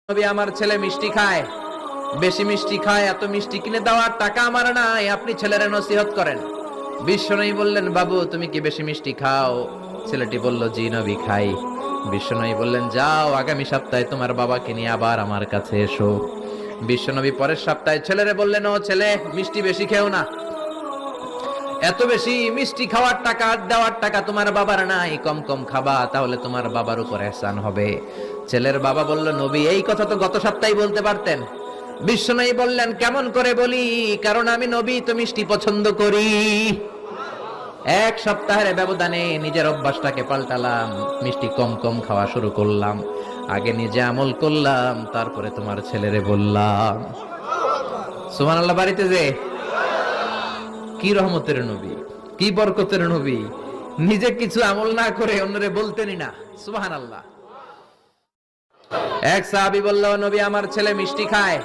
নবী, আমার ছেলে মিষ্টি খায়, বেশি মিষ্টি খায়, এত মিষ্টি কিনে দেওয়ার টাকা আমার নাই, আপনি ছেলের নসিহত করেন। বিশ্বনবী বললেন, বাবু তুমি কি বেশি মিষ্টি খাও? ছেলেটি বলল, জি নবী খাই। বিশ্বনবী বললেন, যাও আগামী সপ্তাহে তোমার বাবাকে নিয়ে আবার আমার কাছে এসো। বিশ্বনবী পরের সপ্তাহে ছেলেরে বললেন, ও ছেলে, মিষ্টি বেশি খেও না, এত বেশি মিষ্টি খাওয়ার টাকা দেওয়ার টাকা তোমার বাবার নাই, কম কম খাবা, তাহলে তোমার বাবার উপর ihsan হবে। ছেলের বাবা বলল, নবী এই কথা তো গত সপ্তাহে বলতে পারতেন। বিশ্বনবী বললেন, কেমন করে বলি, কারণ আমি নবী তো মিষ্টি পছন্দ করি। এক সপ্তাহের ব্যবধানে নিজের অভ্যাসটাকে পাল্টালাম, মিষ্টি কম কম খাওয়া শুরু করলাম। আগে নিজে আমল করলাম, তারপরে তোমার ছেলেরে বললাম। সুবহানাল্লাহ। বাড়িতে যে কি রহমতের নবী, কি বরকতের নবী, নিজে কিছু আমল না করে অন্যরে বলতেনই না। সুবহানাল্লাহ। এক সাহাবী বলল, নবী আমার ছেলে মিষ্টি খায়,